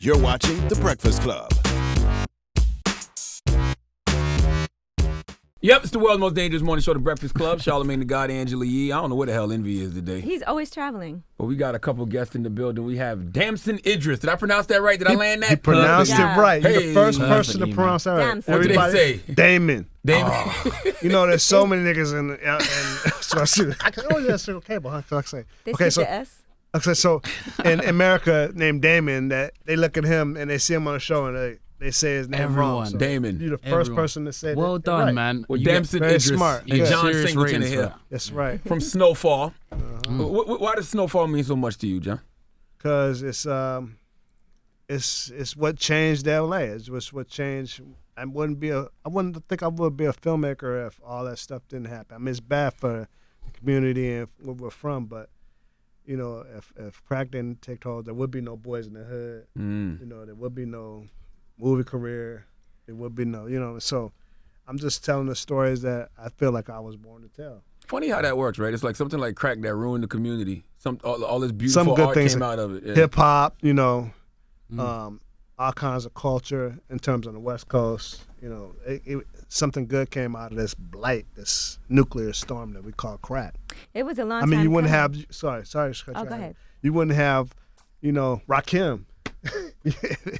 You're watching The Breakfast Club. Yep, it's the world's most dangerous morning show, The Breakfast Club. Charlamagne the God, Angela Yee. I don't know where the hell Envy is today. He's always traveling. But we got a couple guests in the building. We have Damson Idris. Did I pronounce that right? Did I land that? He pronounced it right. You're the first person to pronounce that right. Damson. What did they say? Damon. Damon. You know, there's so many niggas in so I see. I can always ask cable. Huh? So I say. They Okay, skip so the S. okay, so in America, named Damon, that they look at him and they see him on the show and they say his name wrong. So Damon. You're the first person to say that. Well done, right. man. Well, You Damson very Idris smart. and Yeah. John serious Singleton ratings for here. that. That's right. From Snowfall. Why does Snowfall mean so much to you, John? Because it's what changed LA. It's what changed. I wouldn't think I would be a filmmaker if all that stuff didn't happen. I mean, it's bad for the community and where we're from, but you know, if crack didn't take hold, there would be no Boys in the Hood. You know, there would be no movie career. There would be no, you know. So I'm just telling the stories that I feel like I was born to tell. Funny how that works, right? It's like something like crack that ruined the community. All this beautiful Some good art things came out of it. Yeah. Hip hop, you know, all kinds of culture in terms of the West Coast. You know, something good came out of this blight, this nuclear storm that we call crack. It was a long I time mean, you wouldn't coming. have. Sorry. Oh, go ahead. You wouldn't have, you know, Rakim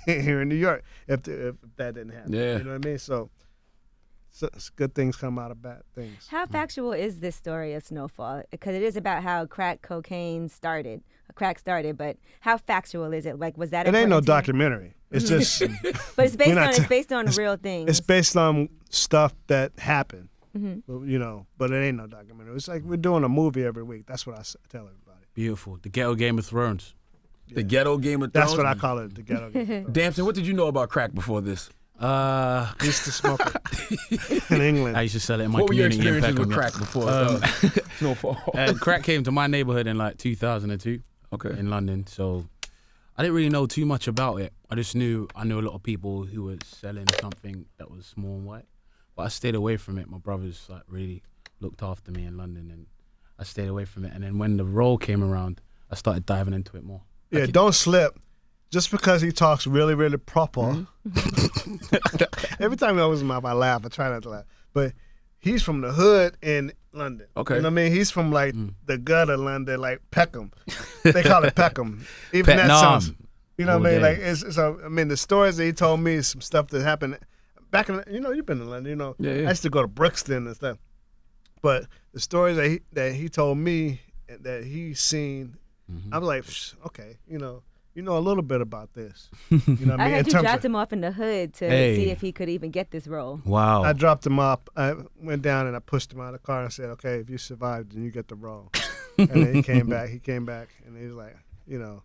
here in New York if that didn't happen. Yeah. You know what I mean? So good things come out of bad things. How factual is this story of Snowfall? Because it is about how crack started, but how factual is it? Like, was that It ain't no important to you? documentary. It's just. But it's based on real things. It's based on stuff that happened. You know, but it ain't no documentary. It's like we're doing a movie every week. That's what I tell everybody. Beautiful. The ghetto Game of Thrones. The ghetto Game of Thrones. That's what I call it. The ghetto Game of Thrones. Damson, what did you know about crack before this? I used to smoke it in England. I used to sell it in my What were your community in experiences with Peckham. crack before Snowfall? Crack came to my neighborhood in like 2002 in London, so I didn't really know too much about it. I knew a lot of people who were selling something that was small and white, but I stayed away from it. My brothers like really looked after me in London, and I stayed away from it. And then when the role came around, I started diving into it more. Yeah, don't slip. Just because he talks really, really proper. Every time he opens his mouth, I laugh. I try not to laugh. But he's from the hood in London. Okay. You know what I mean? He's from like the gutter London, like Peckham. They call it Peckham. Even that sounds, you know what I mean? Like, I mean, the stories that he told me is some stuff that happened back in, you know, you've been in London, you know. Yeah. I used to go to Brixton and stuff. But the stories that he told me that he's seen, I was like, okay, you know a little bit about this. You know what I I mean? heard you dropped him off in the hood to see if he could even get this role. Wow. I dropped him off. I went down and I pushed him out of the car and I said, okay, if you survived, then you get the role. And then he came back, and he was like, you know,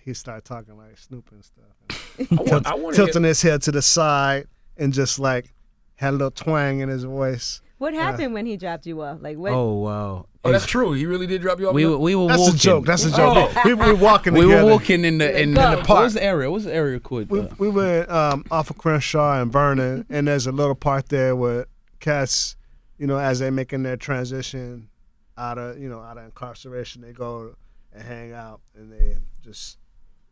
he started talking like Snoop and stuff. And tilting his head to the side and just like had a little twang in his voice. What happened when he dropped you off? Like what? Oh, wow. Oh, that's true. He really did drop you off. We were That's walking. a joke. That's a joke. We were walking We together. were walking in the park. What was the area? What's the area called? We went off of Crenshaw and Vernon, and there's a little part there where cats, you know, as they making their transition out of incarceration, they go and hang out and they just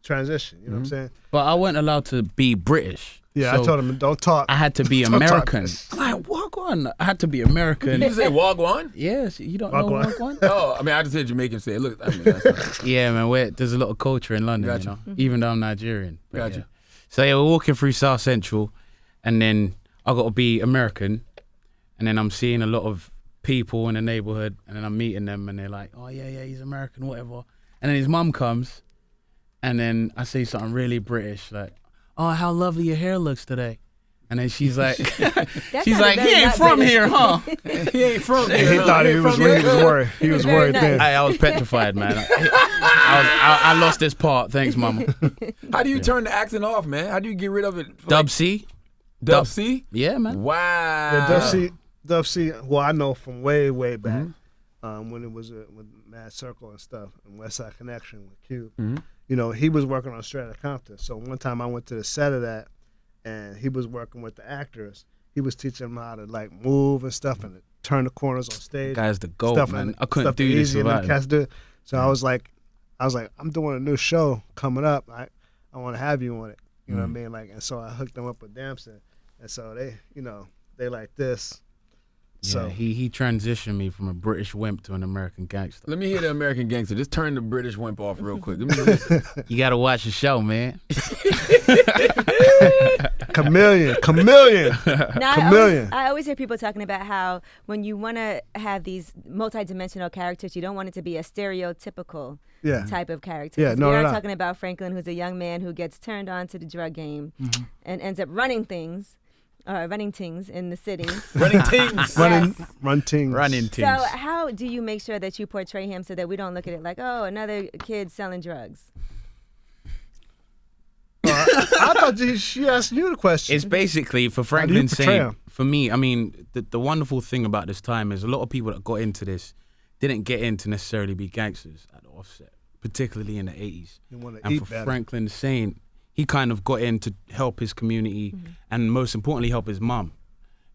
transition. You know what I'm saying? But I wasn't allowed to be British. Yeah, so I told him don't talk. I had to be Don't American. talk. Like Wagwan. I had to be American. Did you say Wagwan? Yes, you don't know Wagwan. Wagwan? Oh, I mean, I just heard Jamaican say it. Look, I mean, that's Yeah, man. There's a lot of culture in London, Gotcha. you know, even though I'm Nigerian. But Gotcha. yeah. So yeah, we're walking through South Central, and then I got to be American, and then I'm seeing a lot of people in the neighborhood, and then I'm meeting them, and they're like, "Oh yeah, he's American, whatever." And then his mum comes, and then I say something really British, like, "Oh, how lovely your hair looks today." And then she's like, he ain't from here, huh? he ain't from here. He thought he was worried. He was very worried nice. then. I was petrified, man. I lost this part. Thanks, mama. How do you turn the accent off, man? How do you get rid of it? Dub C. Dub C? Yeah, man. Wow. Yeah, Dub C. Well, I know from way back when it was with Mad Circle and stuff and West Side Connection with Q. You know, he was working on Straight Outta Compton. So one time I went to the set of that, and he was working with the actors. He was teaching them how to like move and stuff and turn the corners on stage. Guy's the GOAT, stuff man. and- I couldn't stuff do this easy and them without him. cats do. So I was like, I'm doing a new show coming up. I I want to have you on it. You know what I mean? Like, and so I hooked them up with Damson, and so they like this. Yeah, So he transitioned me from a British wimp to an American gangster. Let me hear the American gangster. Just turn the British wimp off real quick. Let me listen. You gotta watch the show, man. chameleon. Now, I always hear people talking about how when you want to have these multi-dimensional characters, you don't want it to be a stereotypical type of character. Yeah, we are talking about Franklin, who's a young man who gets turned on to the drug game and ends up running things in the city. Running things. Running things. So how do you make sure that you portray him so that we don't look at it like, oh, another kid selling drugs? I thought she asked you the question. It's basically for How do you Franklin portray saying, him? for me, I mean, the wonderful thing about this time is a lot of people that got into this didn't get in to necessarily be gangsters at the offset, particularly in the 80s. You want to And eat for better. Franklin saying, he kind of got in to help his community and most importantly help his mum.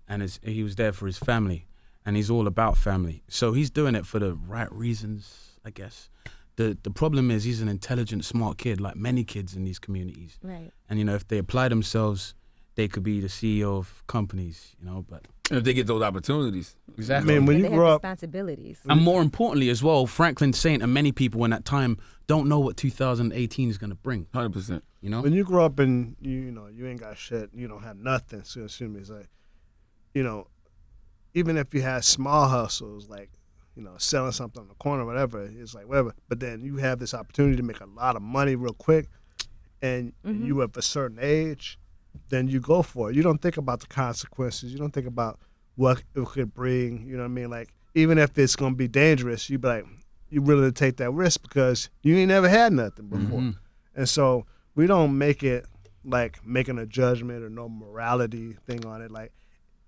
And he was there for his family, and he's all about family. So he's doing it for the right reasons, I guess. The problem is he's an intelligent, smart kid, like many kids in these communities. Right. And, if they apply themselves, they could be the CEO of companies, but... If they get those opportunities. Exactly. I mean, when They you have grow up, responsibilities. And more importantly as well, Franklin Saint and many people in that time don't know what 2018 is going to bring. 100%. when you grow up and you ain't got shit, you don't have nothing. So assume it's like, even if you had small hustles, like, selling something on the corner, whatever, it's like whatever. But then you have this opportunity to make a lot of money real quick, and you of a certain age, then you go for it. You don't think about the consequences. You don't think about what it could bring. You know what I mean? Like, even if it's gonna be dangerous, you be like, you willing to take that risk because you ain't never had nothing before. And so we don't make it like making a judgment or no morality thing on it. Like,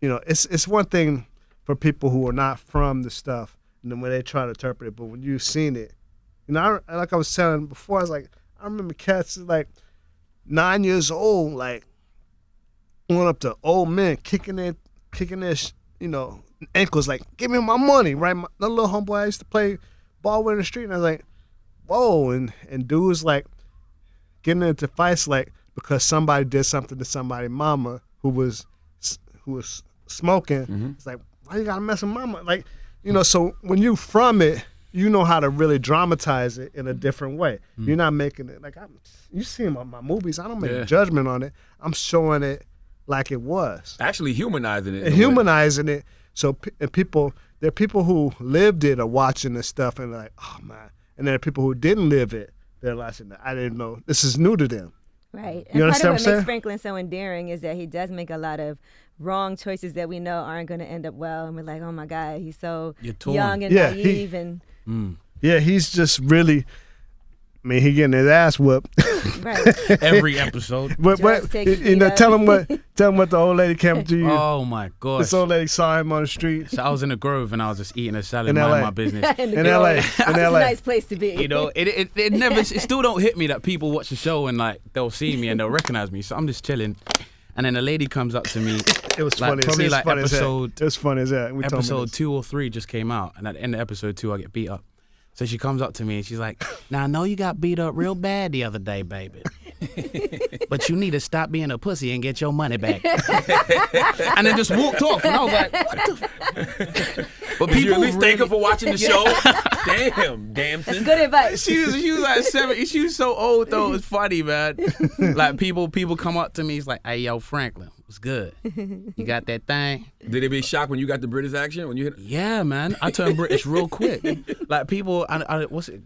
it's one thing for people who are not from the stuff, and then when they try to interpret it, but when you've seen it, like I was telling before, I was like, I remember cats like 9 years old, like going up to old men, kicking their ankles, like, give me my money, right? The little homeboy I used to play ball with in the street, and I was like, whoa, and dudes like getting into fights, like, because somebody did something to somebody's mama who was smoking. It's like, why you gotta mess with mama? Like, so when you from it, you know how to really dramatize it in a different way. You're not making it like you see my movies. I don't make a judgment on it. I'm showing it like it was. Actually humanizing it. And humanizing it. So there are people who lived it are watching this stuff and like, oh man. And there are people who didn't live it. They're watching it. I didn't know. This is new to them. Right. You And part of understand what I'm what saying? makes Franklin so endearing is that he does make a lot of wrong choices that we know aren't going to end up well. And we're like, oh my God, he's so You're torn. young and Yeah, naive. And Yeah, he's just really. I mean, he getting his ass whooped. right. Every episode. but Drugs taken tell him what the old lady came up to you. Oh my gosh. This old lady saw him on the street. So I was in the Grove and I was just eating a salad, In minding LA. my business. In In LA. It's In a LA. nice place to be. It never, it still don't hit me that people watch the show and like they'll see me and they'll recognize me. So I'm just chilling, and then a lady comes up to me. It was Like, funny. probably It was like funny as heck. episode- It was funny as that. Episode 2 or 3 just came out, and at the end of episode 2, I get beat up. So she comes up to me and she's like, "Now I know you got beat up real bad the other day, baby, but you need to stop being a pussy and get your money back." And then just walked off, and I was like, "What the?" But Did you people at least thank her really- for watching the show? Damn, Damson. That's good advice. She was like 70. She was so old though. It's funny, man. Like people come up to me. It's like, "Hey, yo, Franklin, what's good? You got that thing?" Did they be shocked when you got the British accent? When you hit? Yeah, man. I turned British real quick. Like people, what's it?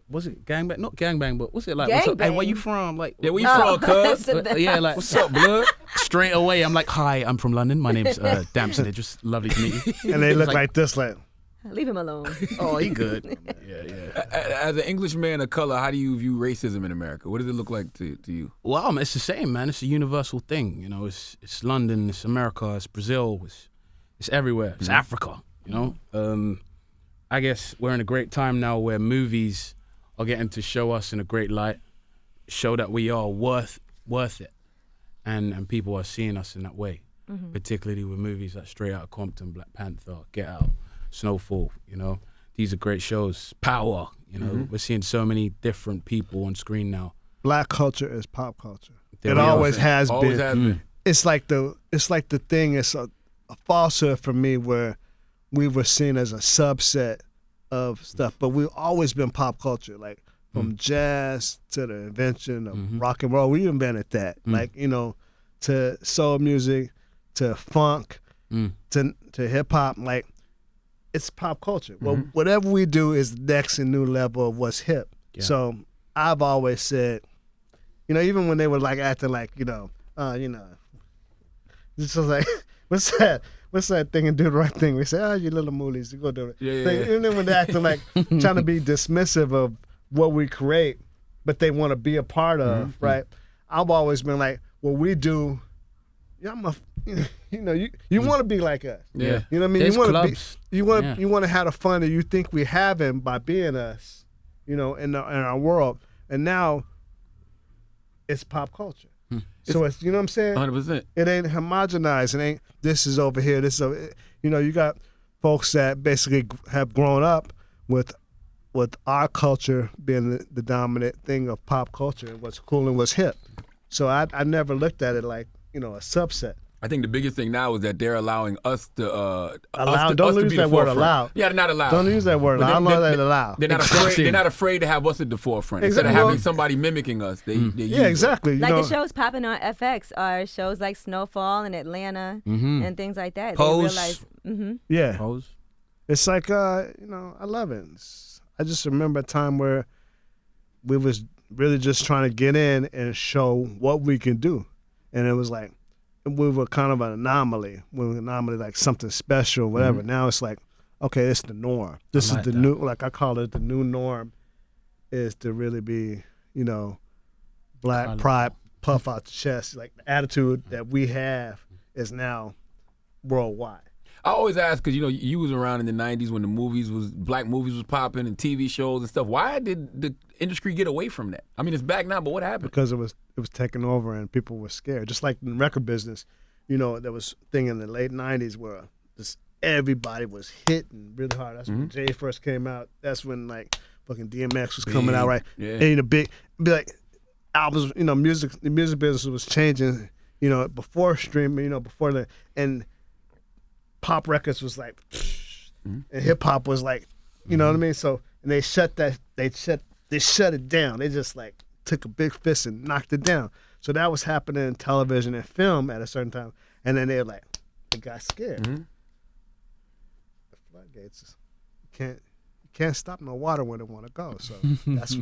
Was it gangbang? Not gangbang, but what's it like? What's up? Hey, where you from? Like, Yeah, where you from, cuz? yeah, like What's up, blood? straight away. I'm like, "Hi, I'm from London. My name's Damson Idris. Lovely to meet you." And they look Like- like this, like, Leave him alone. Oh, he good. Yeah. As an Englishman of color, how do you view racism in America? What does it look like to you? Well, it's the same, man. It's a universal thing. It's London, it's America, it's Brazil, it's everywhere. It's Africa. I guess we're in a great time now where movies are getting to show us in a great light, show that we are worth it, and people are seeing us in that way. Particularly with movies like Straight Outta Compton, Black Panther, Get Out, Snowfall. These are great shows. Power. We're seeing so many different people on screen now Black culture is pop culture. It always has been. It's like the thing. It's a falsehood for me where we were seen as a subset of stuff, but we've always been pop culture. Like from jazz to the invention of rock and roll, we invented that. Like to soul music, to funk, to hip hop. Like it's pop culture. Well, whatever we do is the next and new level of what's hip. Yeah. So I've always said, even when they were like acting like, it's just like, what's that? What's that thing and do the right thing? We say, you little moolies, you go do it. Yeah. And then when they're acting like trying to be dismissive of what we create, but they want to be a part of, right? I've always been like, what we do, you want to be like us. Yeah. You know what I mean? There's you want clubs. to you want to have the fun that you think we having by being us, in our world. And now it's pop culture. So it's, you know what I'm saying? 100%. It ain't homogenized. It ain't this is over here, this is over. You got folks that basically have grown up with our culture being the dominant thing of pop culture and what's cool and what's hip. So I never looked at it like, a subset. I think the biggest thing now is that they're allowing us to don't use that word allowed. Yeah, they're not allowed. Don't use that word allowed. I don't know that allowed. They're not afraid. They're not afraid to have us at the forefront. Instead of having somebody mimicking us, they use exactly. Like the shows popping on FX are shows like Snowfall in Atlanta and things like that. Pose. They realize, Yeah. Pose. It's like I love it. I just remember a time where we was really just trying to get in and show what we can do, and it was like. We were kind of an anomaly. We were an anomaly, like something special, whatever. Now it's like, okay, it's the norm. This is the new, like I call it, the new norm is to really be, black pride, puff out the chest. Like the attitude that we have is now worldwide. I always ask because you was around in the '90s when black movies was popping and TV shows and stuff. Why did the industry get away from that? I mean, it's back now, but what happened? Because it was taken over and people were scared. Just like in the record business, there was a thing in the late '90s where just everybody was hitting really hard. That's when Jay first came out. That's when like fucking DMX was coming out, right? Yeah. And be like albums, the music business was changing, before streaming, before and pop records was like, and hip hop was like, you know what I mean? So and they shut it down. They just like took a big fist and knocked it down. So that was happening in television and film at a certain time, and then they got scared. The floodgates, you can't stop no water when it want to go. So that's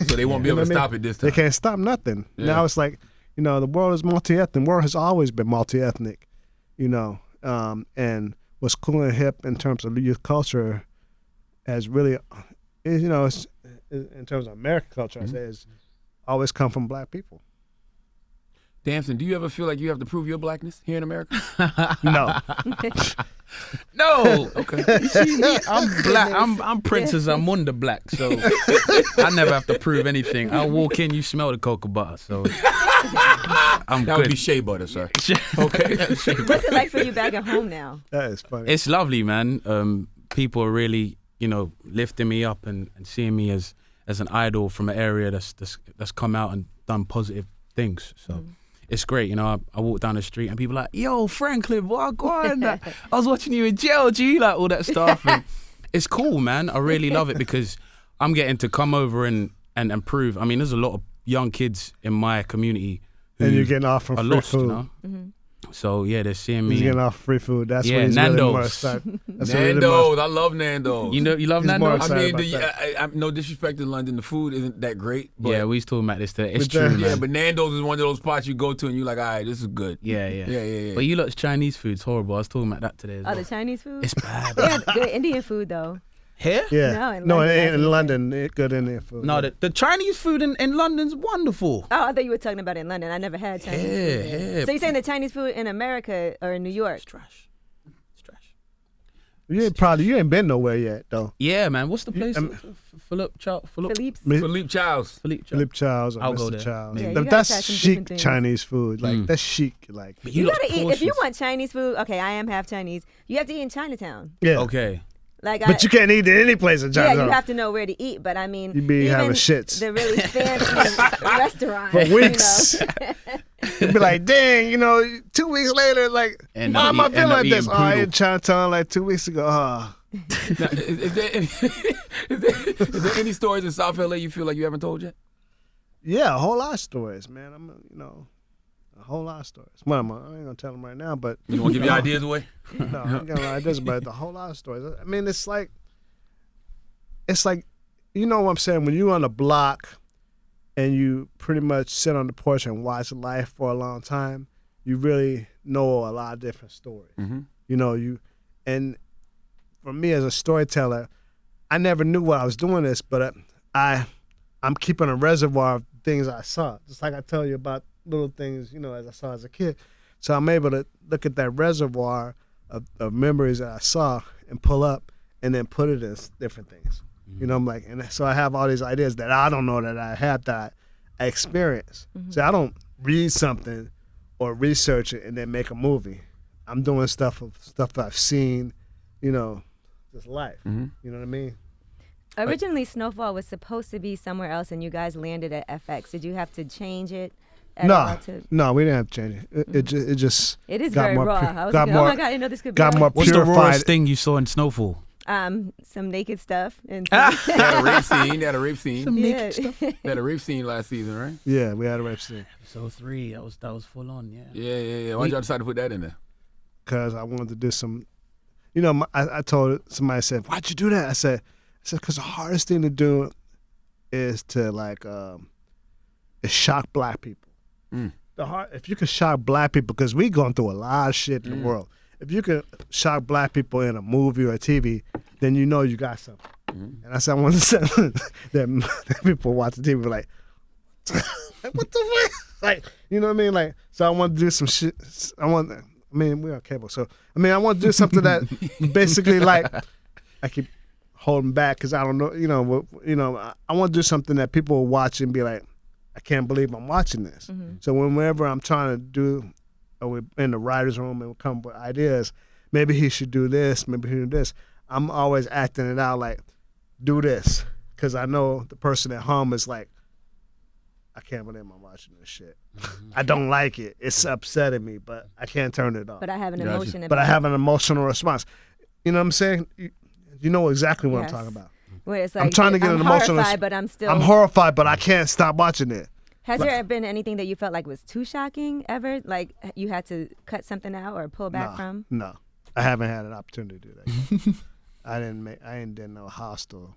so they won't be able to stop it this time. They can't stop nothing. Yeah. Now it's like, the world is multi-ethnic. The world has always been multi-ethnic, and what's cool and hip in terms of youth culture has really, it's, in terms of American culture, I say, is always come from black people. Damson, do you ever feel like you have to prove your blackness here in America? No. No. Okay. You see me? I'm black. I'm Princess Amunda black, so I never have to prove anything. I walk in, you smell the cocoa butter, so I'm that good. Would be shea butter, sir. Okay. What's it like for you back at home now? That is funny. It's lovely, man. People are really, lifting me up and seeing me as an idol from an area that's come out and done positive things. So it's great. I walk down the street and people are like, yo, Franklin, what go on? I was watching you in jail, G, like all that stuff. And it's cool, man. I really love it because I'm getting to come over and prove. I mean, there's a lot of young kids in my community who and you're getting off from are free lost, food. So yeah, they're seeing me. He's getting off free food. That's Yeah, what he's Nando's. really more excited. Nando's, I love Nando's. You love He's more Nando's? I mean, excited about no disrespect to London, the food isn't that great. But Yeah, we was talking about this today. It's But true, then- man. yeah, but Nando's is one of those spots you go to and you're like, all right, this is good. Yeah. But you lot's Chinese food's horrible. I was talking about that today as Oh, well. the Chinese food? It's bad. They have good Indian food, though. Here? Yeah. No, in No, London, it ain't that's in what London. It's good Indian food. No, the Chinese food in London's wonderful. Oh, I thought you were talking about in London. I never had Chinese food. Yeah. So you're saying the Chinese food in America or in New York? It's trash. It's trash. You ain't been nowhere yet, though. Yeah, man. What's the place? Philippe Philippe's? Philippe Chow's. Philippe Chow's or I'll go Mr. there. Chow's. Yeah, you gotta That's try some chic different things. Chinese food. Like, that's chic. Like, But You lot's gotta eat, if you portions. want Chinese food, okay, I am half Chinese. You have to eat in Chinatown. yeah. Okay. Like, but you can't eat in any place in Chinatown. Yeah, you have to know where to eat. But I mean, you be even having shits. The really fancy restaurants for weeks. You'd be like, dang, 2 weeks later, like, why am I feeling like this? Oh, I in Chinatown like 2 weeks ago. Now, is there any stories in South LA you feel like you haven't told yet? Yeah, a whole lot of stories, man. A whole lot of stories. Well, I ain't gonna tell them right now, but you don't want to give your ideas away. No, I ain't gonna lie, ideas, but a whole lot of stories. I mean, it's like, you know what I'm saying? When you on the block and you pretty much sit on the porch and watch life for a long time, you really know a lot of different stories. Mm-hmm. And for me as a storyteller, I never knew what I was doing this, but I'm keeping a reservoir of things I saw. Just like I tell you about little things, as I saw as a kid. So I'm able to look at that reservoir of memories that I saw and pull up and then put it as different things. Mm-hmm. I'm like, and so I have all these ideas that I don't know that I have that I experience. Mm-hmm. So I don't read something or research it and then make a movie. I'm doing stuff I've seen, just life. Mm-hmm. You know what I mean? Originally, Snowfall was supposed to be somewhere else, and you guys landed at FX. Did you have to change it? No, we didn't have to change it. It just it is got very more raw. I was like, oh my god, I didn't know this could be. Got more What's purified. the rawest thing you saw in Snowfall? Some naked stuff and They had a rape scene. Some naked stuff. They had a rape scene last season, right? Yeah, we had a rape scene. Episode 3, that was full on. Yeah. Why'd y'all decide to put that in there? Because I wanted to do some. I told somebody, I said, why'd you do that? I said, because the hardest thing to do is to is shock black people. Mm. If you can shock black people, because we going through a lot of shit in the world. If you can shock black people in a movie or a TV, then you know you got something. Mm. And I said, I want to say that people watching TV be like, what the fuck? Like, you know what I mean? Like, so I want to do some shit. We're on cable. So, I want to do something that basically I keep holding back because I don't know, I want to do something that people will watch and be like, I can't believe I'm watching this. Mm-hmm. So whenever I'm trying to do, or we're in the writer's room and we come up with ideas, maybe he should do this, maybe he should do this. I'm always acting it out like, do this. Because I know the person at home is like, I can't believe I'm watching this shit. Mm-hmm. I don't like it. It's upsetting me, but I can't turn it off. But I have an emotion. But I have an emotional response. You know what I'm saying? You know exactly what I'm talking about. Where it's like, I'm trying to get an emotional. Horrified, but I'm horrified, but I can't stop watching it. Has there been anything that you felt like was too shocking ever? Like you had to cut something out or pull back from? No, I haven't had an opportunity to do that. I didn't know Hostel.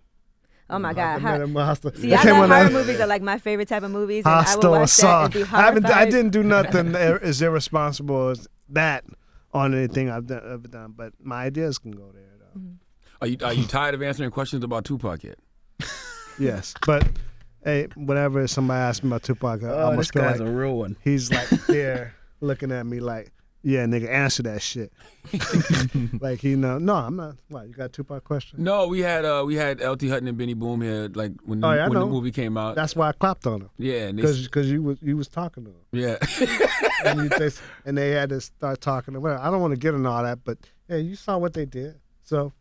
Oh my God! Hostel. See, I thought horror movies are like my favorite type of movies. And Hostel, I would watch that and be horrified. I didn't do nothing as irresponsible as that on anything I've ever done, but my ideas can go there though. Mm-hmm. Are you tired of answering questions about Tupac yet? Yes, but hey, whenever somebody asks me about Tupac, I almost feel like a real one. He's like there looking at me like, yeah, nigga, answer that shit. Like no, I'm not. What, you got a Tupac question? No, we had LT Hutton and Benny Boom here like when the movie came out. That's why I clapped on him. Yeah, because you was talking to him. Yeah, and they had to start talking to him. I don't want to get into all that, but hey, you saw what they did, so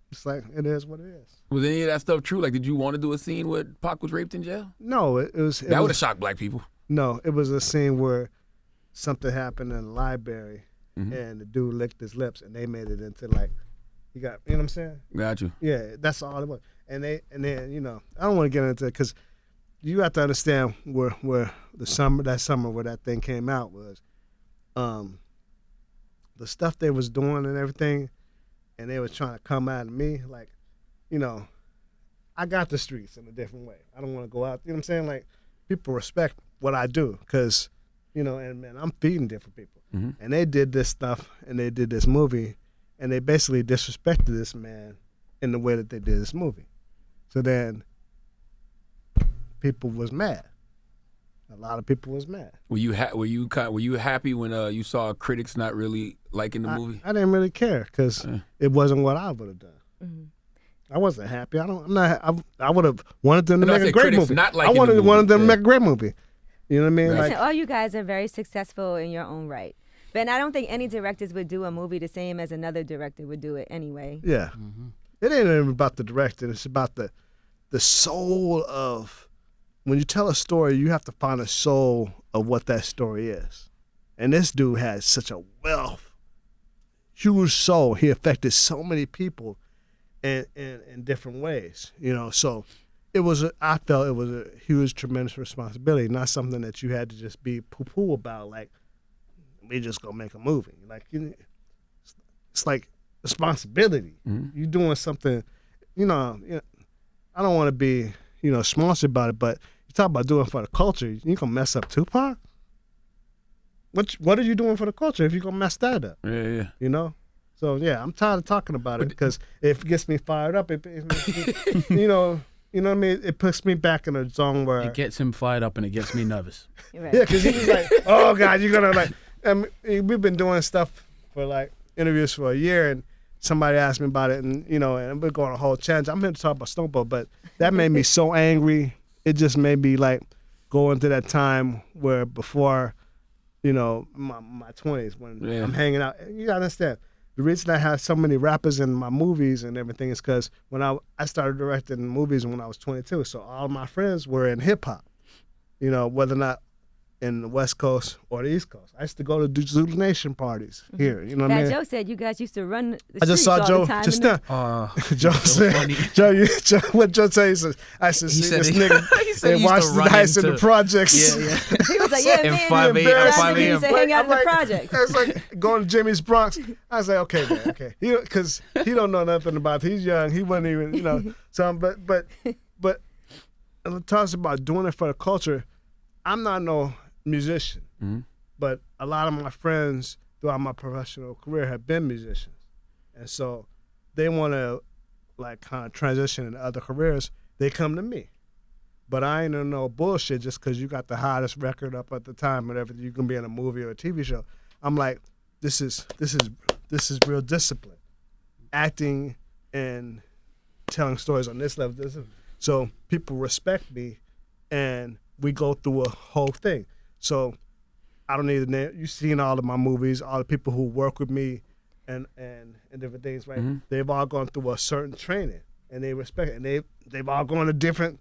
it's like it is what it is. Was any of that stuff true? Like, did you want to do a scene where Pac was raped in jail? No, it was. That would have shocked black people. No, it was a scene where something happened in the library, and the dude licked his lips, and they made it into like, you know what I'm saying? Got you. Yeah, that's all it was. And then I don't want to get into it because you have to understand where that summer where that thing came out was, the stuff they was doing and everything, and they was trying to come at me like, I got the streets in a different way. I don't want to go out. You know what I'm saying? Like, people respect what I do because, and man, I'm feeding different people. Mm-hmm. And they did this stuff and they did this movie and they basically disrespected this man in the way that they did this movie. So then people was mad. A lot of people was mad. Were you happy when you saw critics not really liking the movie? I didn't really care because it wasn't what I would have done. Mm-hmm. I wasn't happy. I would have wanted them to make a great movie. I wanted them to make a great movie. You know what I mean? Listen, all you guys are very successful in your own right. But I don't think any directors would do a movie the same as another director would do it anyway. Yeah. Mm-hmm. It ain't even about the director. It's about the soul of, when you tell a story, you have to find a soul of what that story is. And this dude has such a huge soul. He affected so many people in different ways, so I felt it was a huge, tremendous responsibility, not something that you had to just be poo-poo about, like, we just gonna make a movie. Like, it's like responsibility. Mm-hmm. You're doing something, I don't want to be, sponsored about it, but you talk about doing for the culture, you gonna mess up Tupac? What are you doing for the culture if you're gonna mess that up? Yeah. So yeah, I'm tired of talking about it because it gets me fired up. It you know what I mean? It puts me back in a zone where it gets him fired up and it gets me nervous. Right. Yeah, because he's like, oh God, you're gonna like. And we've been doing stuff for like interviews for a year, and somebody asked me about it, and and we're going a whole challenge. I'm here to talk about Snowfall, but that made me so angry. It just made me like go into that time where before, my 20s when I'm hanging out. You gotta understand, the reason I had so many rappers in my movies and everything is because when I started directing movies when I was 22, so all of my friends were in hip hop, whether or not in the West Coast or the East Coast. I used to go to Zulu Nation parties here. You know what I mean? Joe said you guys used to run the streets I just saw Joe all the time just now. Joe said, Joe, what Joe said, I should see this nigga in Washington Heights in the projects. Yeah. He was like, yeah, man. 5 a.m. He used to hang out in the projects. It's like going to Jimmy's Bronx. I was like, okay, man, okay. Because he don't know nothing about it. He's young. He wasn't even, So, but it talks about doing it for the culture. I'm not no musician, but a lot of my friends throughout my professional career have been musicians, and so they want to like kind of transition into other careers. They come to me, but I ain't in no bullshit just because you got the hottest record up at the time, whatever. You can be in a movie or a TV show. I'm like, this is real discipline, acting and telling stories on this level. So people respect me, and we go through a whole thing. So I don't need to name. You've seen all of my movies, all the people who work with me and different things, right? Mm-hmm. They've all gone through a certain training, and they respect it. And they've all gone to different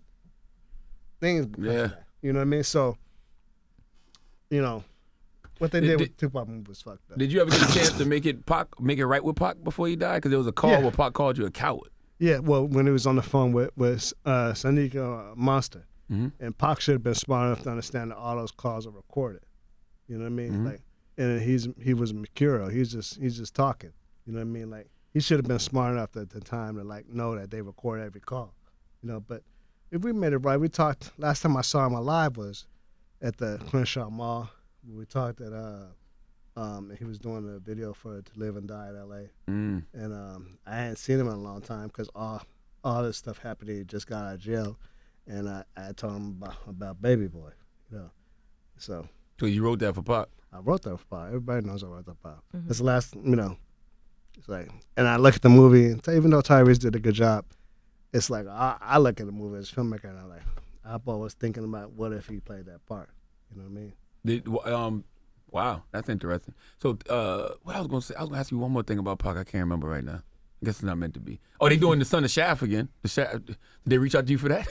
things. Yeah. You know what I mean? So, what they did with Tupac movie was fucked up. Did you ever get a chance to make it right with Pac before he died? Because there was a call where Pac called you a coward. Yeah, well, when he was on the phone with Sanika Monster. Mm-hmm. And Pac should have been smart enough to understand that all those calls are recorded. You know what I mean? Mm-hmm. Like, and he was mercurial. He's just talking. You know what I mean? Like, he should have been smart enough at the time to like know that they record every call. But if we made it right, we talked. Last time I saw him alive was at the Crenshaw Mall. We talked at he was doing a video for To Live and Die in L.A. And I hadn't seen him in a long time because all this stuff happened. He just got out of jail. And I told him about Baby Boy, So you wrote that for Pac? I wrote that for Pac. Everybody knows I wrote that for Pac. Mm-hmm. It's the last, it's like, and I look at the movie, and even though Tyrese did a good job, it's like, I look at the movie as a filmmaker, and I'm like, I'm always thinking about what if he played that part. You know what I mean? Wow, that's interesting. So what I was going to ask you one more thing about Pac. I can't remember right now. I guess it's not meant to be. Oh, they doing the Son of Shaft again. Did they reach out to you for that?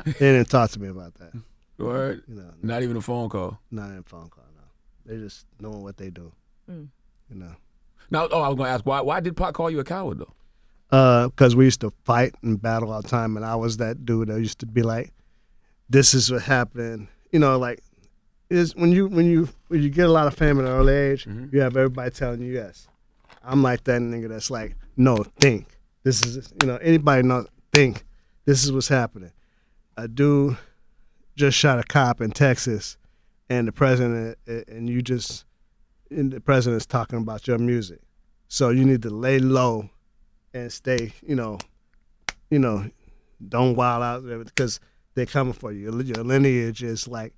They didn't talk to me about that. Right. Not even a phone call. Not even a phone call. No. They just knowing what they do. Now, I was going to ask why did Pac call you a coward though? Because we used to fight and battle all the time, and I was that dude that used to be like, "This is what happened." Like, is when you get a lot of fame at an early age, you have everybody telling you yes. I'm like that nigga that's like, no, think. This is, anybody know, think. This is what's happening. A dude just shot a cop in Texas, and the president, the president's talking about your music. So you need to lay low and stay, don't wild out because they're coming for you. Your lineage is like,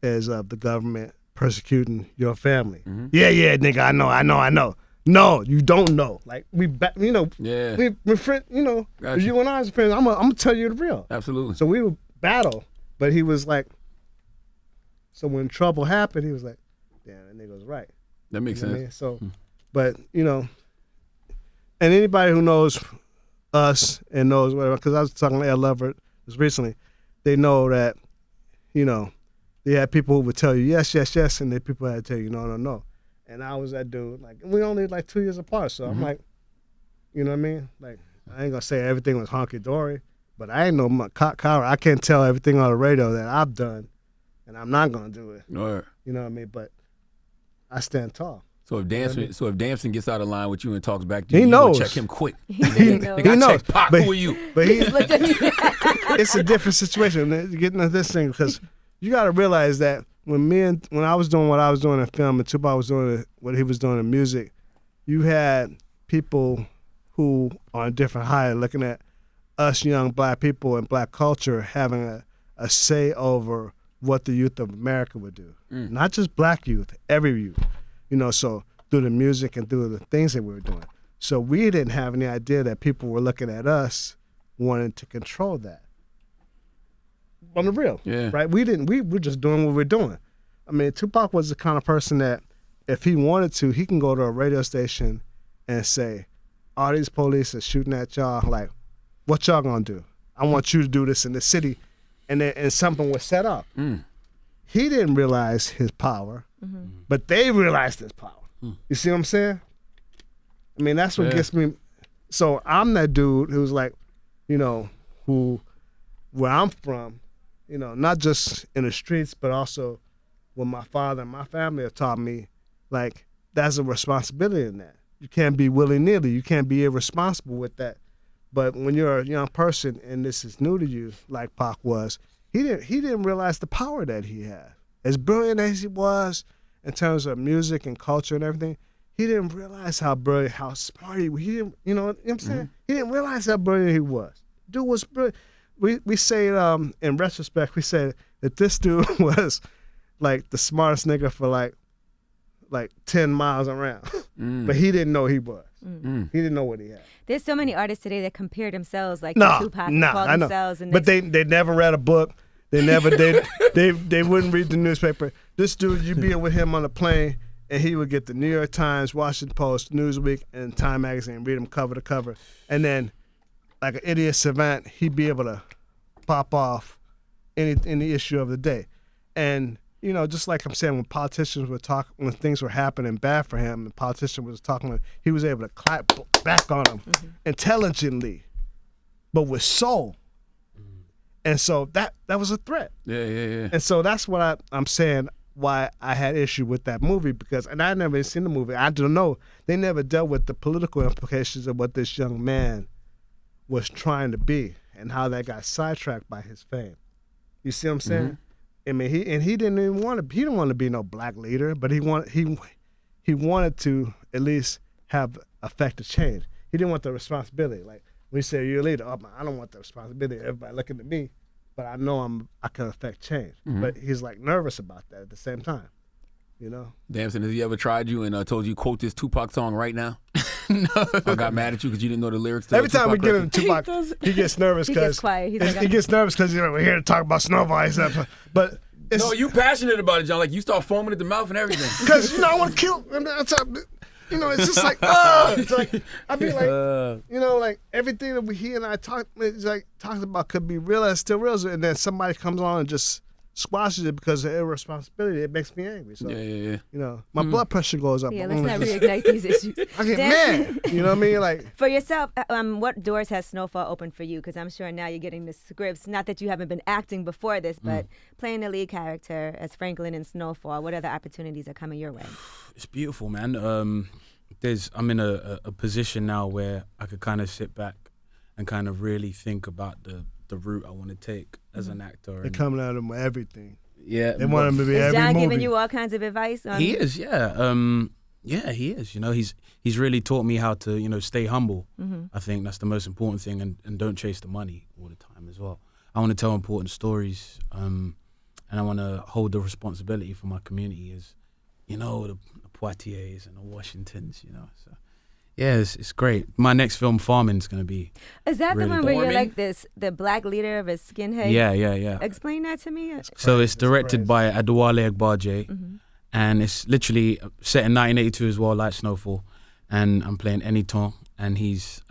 as of the government persecuting your family. Mm-hmm. Yeah, nigga, I know. No, you don't know. Like we're friends. Gotcha. You and I as friends. I'm gonna tell you the real. Absolutely. So we would battle, but he was like. So when trouble happened, he was like, "Damn, that nigga was right." That makes sense. I mean? So, but and anybody who knows us and knows whatever, because I was talking to Ed Leverett just recently, they know that, they had people who would tell you yes, yes, yes, and then people had to tell you no, no, no. And I was that dude. Like, we only like 2 years apart, so I'm like, you know what I mean? Like, I ain't gonna say everything was honky dory, but I ain't no coward. I can't tell everything on the radio that I've done, and I'm not gonna do it. Right. You know what I mean? But I stand tall. So if Damson gets out of line with you and talks back to you, he knows. Check him quick. He knows. Pac, but who are you? But it's a different situation getting into this thing, because you got to realize that when I was doing what I was doing in film and Tupac was doing what he was doing in music, you had people who are on a different high looking at us young black people and black culture having a say over what the youth of America would do. Not just black youth, every youth. So through the music and through the things that we were doing. So we didn't have any idea that people were looking at us wanting to control that. On the real, right? We were just doing what we're doing. I mean, Tupac was the kind of person that if he wanted to, he can go to a radio station and say, all these police are shooting at y'all, like, what y'all gonna do? I want you to do this in the city. And something was set up. He didn't realize his power, but they realized his power. You see what I'm saying? I mean, that's what gets me. So I'm that dude who's like, where I'm from, not just in the streets, but also what my father and my family have taught me, like, that's a responsibility in that. You can't be willy-nilly. You can't be irresponsible with that. But when you're a young person and this is new to you, like Pac was, he didn't realize the power that he had. As brilliant as he was in terms of music and culture and everything, he didn't realize how brilliant, how smart he didn't, you know what I'm saying? He didn't realize how brilliant he was. Dude was brilliant. We say in retrospect, we say that this dude was like the smartest nigga for like 10 miles around. But he didn't know he was. He didn't know what he had. There's so many artists today that compare themselves like to Tupac and call themselves. And but they never read a book. They never they wouldn't read the newspaper. This dude, you'd be with him on a plane, and he would get the New York Times, Washington Post, Newsweek, and Time Magazine, read them cover to cover. And then, like an idiot savant, he'd be able to pop off any issue of the day. And just like I'm saying, when politicians were talking, when things were happening bad for him, the politician was talking, he was able to clap back on them intelligently, but with soul. And so that was a threat. Yeah. And so that's what I'm saying, why I had issue with that movie, because, and I never seen the movie, I don't know, they never dealt with the political implications of what this young man was trying to be and how that got sidetracked by his fame. You see what I'm saying? I mean, he didn't even want to. He didn't want to be no black leader, but he wanted to at least have effective change. He didn't want the responsibility. Like when you say you're a leader, I don't want the responsibility. Everybody looking at me, but I know I can affect change. But he's like nervous about that at the same time. Damson, has he ever tried you and told you quote this Tupac song right now? No. Or got mad at you because you didn't know the lyrics to Every time we get record? into Tupac, he gets nervous because he gets quiet. He gets nervous because we're here to talk about Snowfall and stuff. But no, you passionate about it, John. Like you start foaming at the mouth and everything. Because I want to kill. It's just like, it's like I'd be like, like everything that he and I talked about could be real and still real, and then somebody comes on and just squashes it because of irresponsibility. It makes me angry. So my blood pressure goes up. Yeah, let's not reignite these issues. I get mad. You know what I mean? Like for yourself, what doors has Snowfall opened for you? Because I'm sure now you're getting the scripts. Not that you haven't been acting before this, but playing the lead character as Franklin in Snowfall. What other opportunities are coming your way? It's beautiful, man. I'm in a position now where I could kind of sit back and kind of really think about the route I want to take as an actor. They're coming at him with everything. Yeah. They want him to be Is every John movie. giving you all kinds of advice? He is, yeah. Yeah, he is. He's really taught me how to, stay humble. I think that's the most important thing, and don't chase the money all the time as well. I want to tell important stories, and I want to hold the responsibility for my community as, the Poitiers and the Washingtons, So, yeah, it's great. My next film, Farming's going to be. Is that really the one where you're like the black leader of a skinhead? Yeah. Explain that to me. So it's directed by Adewale Agbaje, and it's literally set in 1982 as well, like Snowfall. And I'm playing Eniton, and he's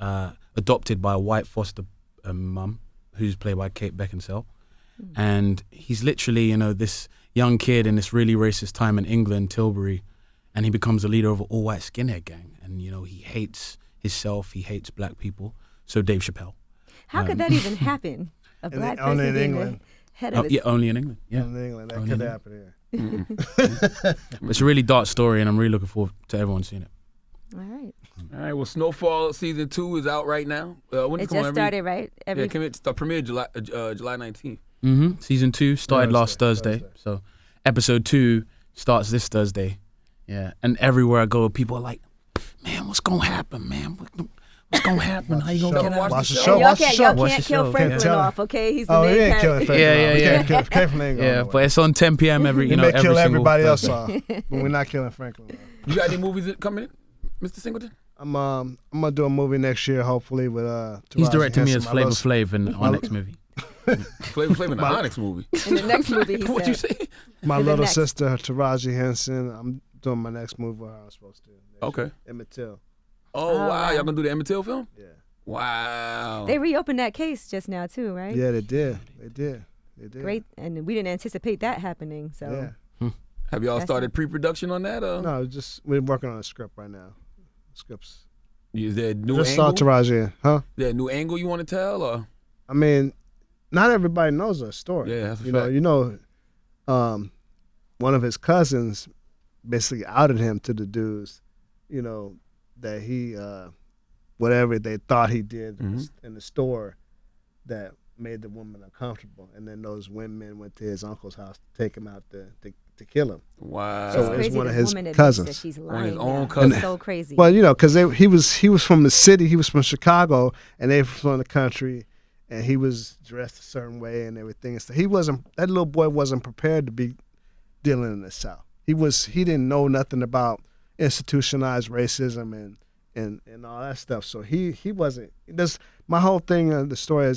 adopted by a white foster mum who's played by Kate Beckinsale. And he's literally, this young kid in this really racist time in England, Tilbury, and he becomes a leader of an all-white skinhead gang. And, he hates himself, he hates black people. So Dave Chappelle. How could that even happen? A black person only in being England. the head of Yeah, only in England. Yeah. In England, that Only could in happen here. It's a really dark story, and I'm really looking forward to everyone seeing it. All right. All right. Well, Snowfall season 2 is out right now. When It just started, right? Yeah, premiered July 19th. Season 2 started last Thursday. So episode 2 starts this Thursday. Yeah. And everywhere I go, people are like, man, what's going to happen, man? What's going to happen? How you going to get out? Watch the show. show. Y'all Watch the can't, show. y'all Watch can't the kill show. Franklin Tell off, okay? He's the Oh, main we ain't killing character. Franklin. Yeah. We can't kill Franklin. Yeah, but it's on 10 p.m. every, we may every kill single everybody else Thursday. off, but we're not killing Franklin. You got any movies coming in, Mr. Singleton? I'm gonna do a movie next year, hopefully with He's Taraji directing me as Henson, Flavor Flav in our next movie. Flavor in the Onyx movie. In the next movie, he What'd you said. say? My The little next. sister Taraji Henson. I'm doing my next movie with her. I'm supposed to. next Okay. year. Emmett Till. Oh, wow. wow. Y'all gonna do the Emmett Till film? Yeah. Wow. They reopened that case just now, too, right? Yeah, they did. They did. Great. And we didn't anticipate that happening, so. Yeah. Have y'all That's started pre-production on that? No, we're working on a script right now. Scripts. Is there a new Just saw angle? Taraji, huh? Is there a new angle you want to tell? Or? I mean, not everybody knows her story. Yeah, that's a fact. One of his cousins basically outed him to the dudes, that he, whatever they thought he did in the store that made the woman uncomfortable. And then those women went to his uncle's house to take him out to kill him. Wow. So It's it's crazy one the of his woman admits cousins. that she's One of his lying own now. cousins. It's so crazy. Well, because he was from the city, he was from Chicago, and they were from the country, and he was dressed a certain way and everything. So that little boy wasn't prepared to be dealing in the South. He didn't know nothing about institutionalized racism and all that stuff. So he wasn't. My whole thing of the story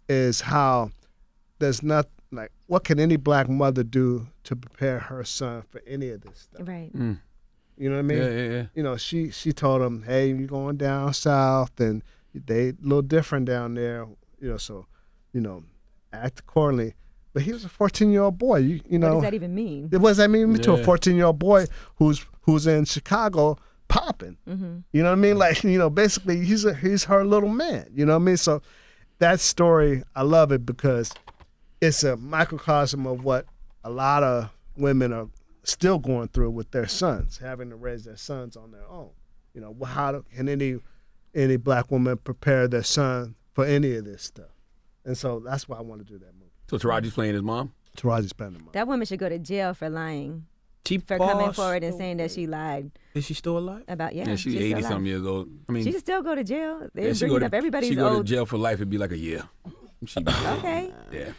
is how there's not like what can any black mother do to prepare her son for any of this stuff. right. You know what I mean? Yeah. She told him, hey, you're going down south and they a little different down there, so, act accordingly. But he was a 14-year-old boy, you know. What does that even mean? What does that mean to a Yeah. 14-year-old boy who's in Chicago popping? Mm-hmm. You know what I mean? Like, basically he's her little man. You know what I mean? So that story, I love it because it's a microcosm of what a lot of women are still going through with their sons, having to raise their sons on their own. How can any black woman prepare their son for any of this stuff? And so that's why I want to do that movie. So Taraji's playing his mom? Taraji's playing the mom. That woman should go to jail for lying, She for coming passed forward and away. saying that she lied Is she still alive? about, Yeah, she's still 80-something alive. years old. I mean, She should still go to jail. They're yeah, she bringing go up to, everybody's she go to old. jail for life. It'd be like a year. She'd be Okay. Yeah.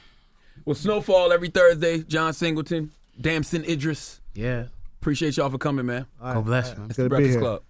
Well, Snowfall every Thursday. John Singleton, Damson Idris. Yeah. Appreciate y'all for coming, man. All God bless, man. Good It's to the be Breakfast here. Club.